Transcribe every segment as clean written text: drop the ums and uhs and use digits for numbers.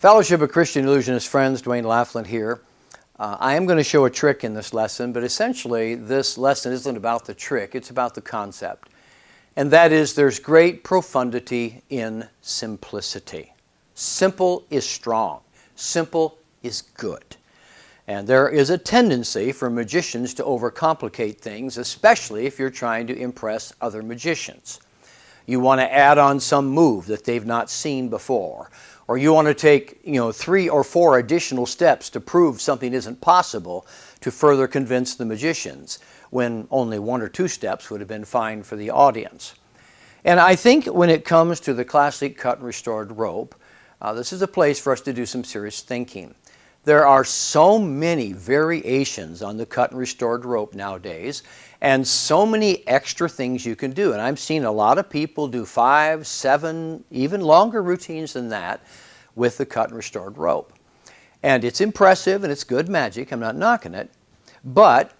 Fellowship of Christian Illusionist friends, Dwayne Laughlin here. I am going to show a trick in this lesson, but essentially this lesson isn't about the trick, it's about the concept. And that is, there's great profundity in simplicity. Simple is strong. Simple is good. And there is a tendency for magicians to overcomplicate things, especially if you're trying to impress other magicians. You want to add on some move that they've not seen before. Or you want to take 3 or 4 additional steps to prove something isn't possible to further convince the magicians, when only 1 or 2 steps would have been fine for the audience. And I think when it comes to the classic cut and restored rope, this is a place for us to do some serious thinking. There are so many variations on the cut and restored rope nowadays, and so many extra things you can do. And I've seen a lot of people do 5, 7, even longer routines than that with the cut and restored rope. And it's impressive and it's good magic, I'm not knocking it, but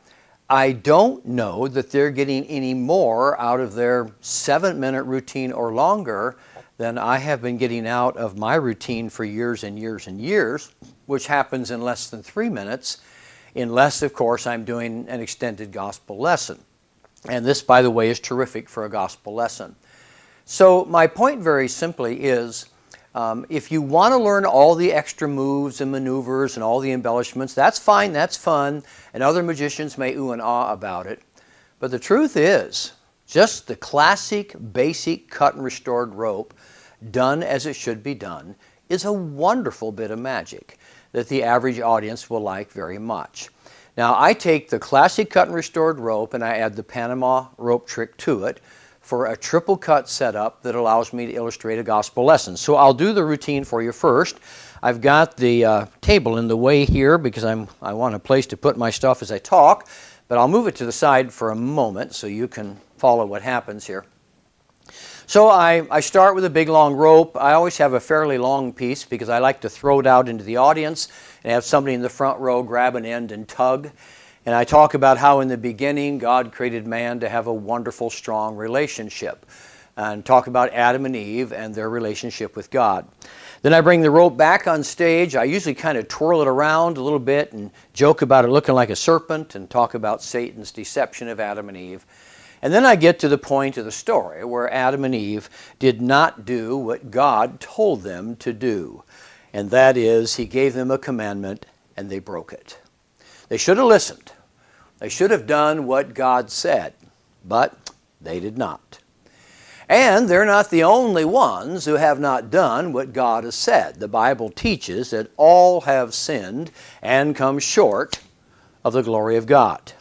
I don't know that they're getting any more out of their 7-minute routine or longer than I have been getting out of my routine for years and years and years, which happens in less than 3 minutes, unless, of course, I'm doing an extended gospel lesson. And this, by the way, is terrific for a gospel lesson. So my point very simply is, if you want to learn all the extra moves and maneuvers and all the embellishments, that's fine, that's fun, and other magicians may ooh and ah about it. But the truth is, just the classic, basic cut and restored rope, done as it should be done, is a wonderful bit of magic that the average audience will like very much. Now, I take the classic cut and restored rope and I add the Panama rope trick to it for a triple cut setup that allows me to illustrate a gospel lesson. So I'll do the routine for you first. I've got the table in the way here because I want a place to put my stuff as I talk, but I'll move it to the side for a moment so you can follow what happens here. So I start with a big long rope. I always have a fairly long piece because I like to throw it out into the audience and have somebody in the front row grab an end and tug. And I talk about how in the beginning God created man to have a wonderful, strong relationship, and talk about Adam and Eve and their relationship with God. Then I bring the rope back on stage. I usually kind of twirl it around a little bit and joke about it looking like a serpent and talk about Satan's deception of Adam and Eve. And then I get to the point of the story where Adam and Eve did not do what God told them to do. And that is, He gave them a commandment and they broke it. They should have listened. They should have done what God said, but they did not. And they're not the only ones who have not done what God has said. The Bible teaches that all have sinned and come short of the glory of God.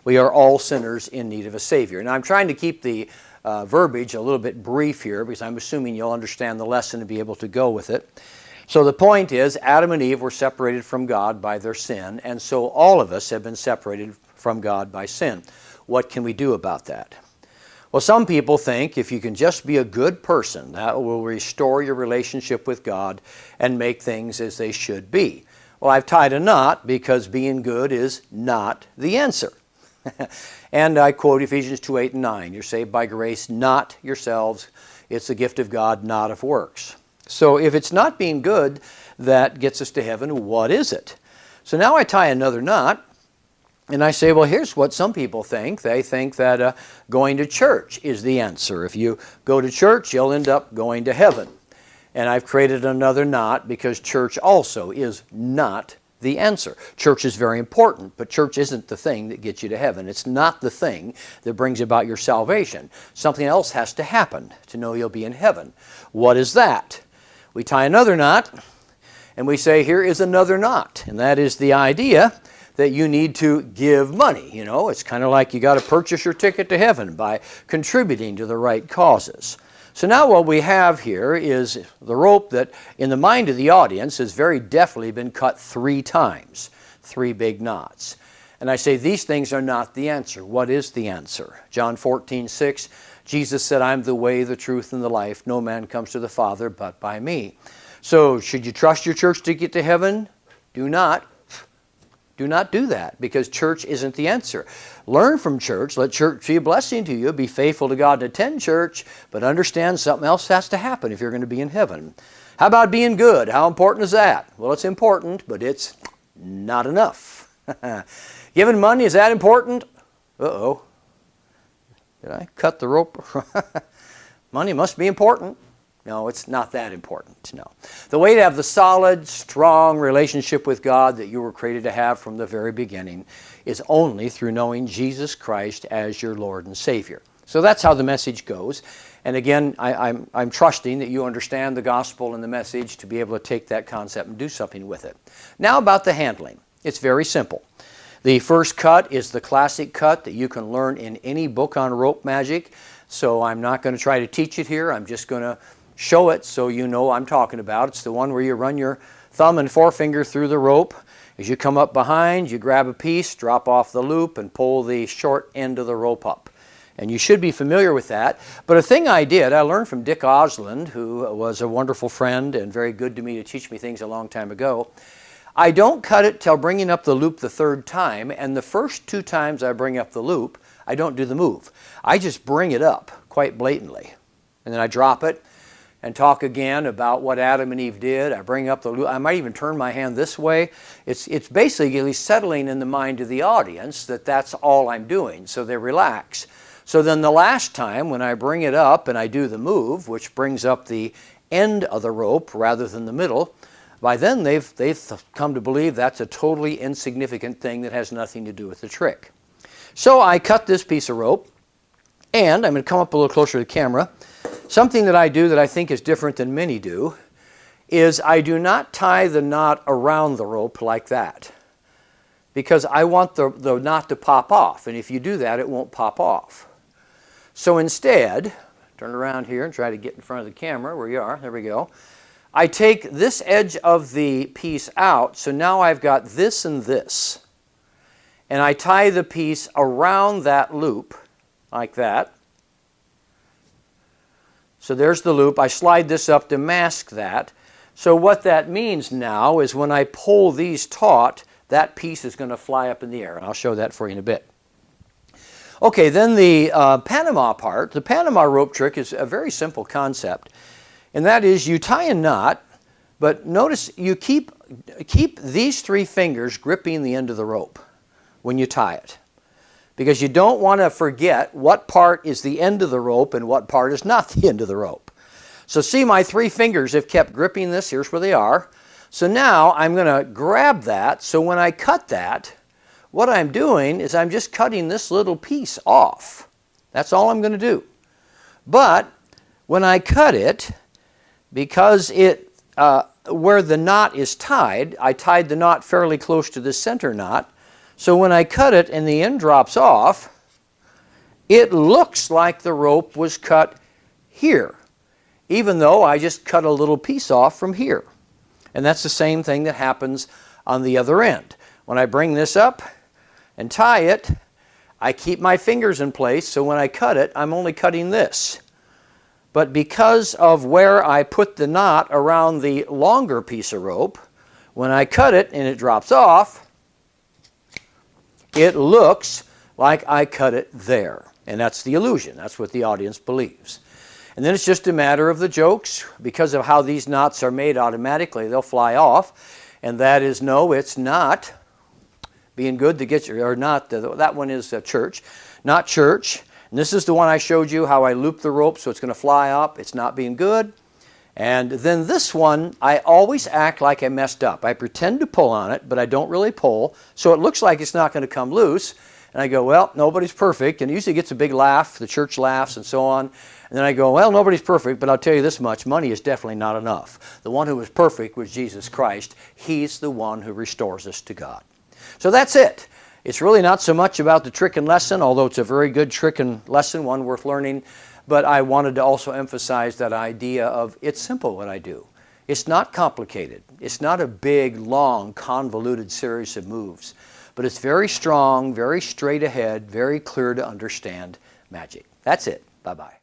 We are all sinners in need of a Savior. And I'm trying to keep the verbiage a little bit brief here because I'm assuming you'll understand the lesson and be able to go with it. So the point is, Adam and Eve were separated from God by their sin, and so all of us have been separated from God by sin. What can we do about that? Well, some people think if you can just be a good person, that will restore your relationship with God and make things as they should be. Well, I've tied a knot because being good is not the answer. And I quote Ephesians 2:8 and 9. You're saved by grace, not yourselves. It's the gift of God, not of works. So if it's not being good that gets us to heaven, what is it? So now I tie another knot, and I say, well, here's what some people think. They think that going to church is the answer. If you go to church, you'll end up going to heaven. And I've created another knot because church also is not the answer. Church is very important, but church isn't the thing that gets you to heaven. It's not the thing that brings about your salvation. Something else has to happen to know you'll be in heaven. What is that? We tie another knot, and we say, here is another knot, and that is the idea that you need to give money. You know, it's kind of like you got to purchase your ticket to heaven by contributing to the right causes. So now what we have here is the rope that, in the mind of the audience, has very definitely been cut 3 times, 3 big knots. And I say these things are not the answer. What is the answer? John 14:6, Jesus said, I'm the way, the truth, and the life. No man comes to the Father but by me. So should you trust your church to get to heaven? Do not. Do not do that, because church isn't the answer. Learn from church. Let church be a blessing to you. Be faithful to God and attend church, but understand something else has to happen if you're going to be in heaven. How about being good? How important is that? Well, it's important, but it's not enough. Giving money, is that important? Uh-oh. Did I cut the rope? Money must be important. No, it's not that important, no. The way to have the solid, strong relationship with God that you were created to have from the very beginning is only through knowing Jesus Christ as your Lord and Savior. So that's how the message goes. And again, I'm trusting that you understand the gospel and the message to be able to take that concept and do something with it. Now about the handling. It's very simple. The first cut is the classic cut that you can learn in any book on rope magic. So I'm not going to try to teach it here. I'm just going to show it so you know what I'm talking about. It's the one where you run your thumb and forefinger through the rope. As you come up behind, you grab a piece, drop off the loop, and pull the short end of the rope up. And you should be familiar with that. But a thing I did, I learned from Dick Osland, who was a wonderful friend and very good to me to teach me things a long time ago. I don't cut it till bringing up the loop the third time, and the first 2 times I bring up the loop, I don't do the move. I just bring it up quite blatantly. And then I drop it and talk again about what Adam and Eve did. I bring up the loop. I might even turn my hand this way. It's basically settling in the mind of the audience that that's all I'm doing, so they relax. So then the last time when I bring it up and I do the move, which brings up the end of the rope rather than the middle, by then they've come to believe that's a totally insignificant thing that has nothing to do with the trick. So I cut this piece of rope, and I'm going to come up a little closer to the camera. Something that I do that I think is different than many do is I do not tie the knot around the rope like that, because I want the knot to pop off, and if you do that, it won't pop off. So instead, turn around here and try to get in front of the camera where you are. There we go. I take this edge of the piece out, so now I've got this and this. And I tie the piece around that loop like that. So there's the loop. I slide this up to mask that. So what that means now is when I pull these taut, that piece is going to fly up in the air. And I'll show that for you in a bit. Okay, then the Panama part. The Panama rope trick is a very simple concept. And that is you tie a knot, but notice you keep these 3 fingers gripping the end of the rope when you tie it, because you don't want to forget what part is the end of the rope and what part is not the end of the rope. So see, my 3 fingers have kept gripping this. Here's where they are. So now I'm going to grab that. So when I cut that, what I'm doing is I'm just cutting this little piece off. That's all I'm going to do. But when I cut it, because where the knot is tied, I tied the knot fairly close to the center knot. So when I cut it and the end drops off, it looks like the rope was cut here, even though I just cut a little piece off from here. And that's the same thing that happens on the other end. When I bring this up and tie it, I keep my fingers in place, so when I cut it, I'm only cutting this. But because of where I put the knot around the longer piece of rope, when I cut it and it drops off, it looks like I cut it there. And that's the illusion. That's what the audience believes. And then it's just a matter of the jokes. Because of how these knots are made automatically, they'll fly off. And that is, no, it's not being good to get you, or not, that one is church, not church. And this is the one I showed you, how I loop the rope so it's going to fly up. It's not being good. And then this one, I always act like I messed up. I pretend to pull on it, but I don't really pull. So it looks like it's not going to come loose. And I go, well, nobody's perfect. And it usually gets a big laugh. The church laughs and so on. And then I go, well, nobody's perfect, but I'll tell you this much. Money is definitely not enough. The one who was perfect was Jesus Christ. He's the one who restores us to God. So that's it. It's really not so much about the trick and lesson, although it's a very good trick and lesson, one worth learning. But I wanted to also emphasize that idea of it's simple what I do. It's not complicated. It's not a big, long, convoluted series of moves. But it's very strong, very straight ahead, very clear to understand magic. That's it. Bye-bye.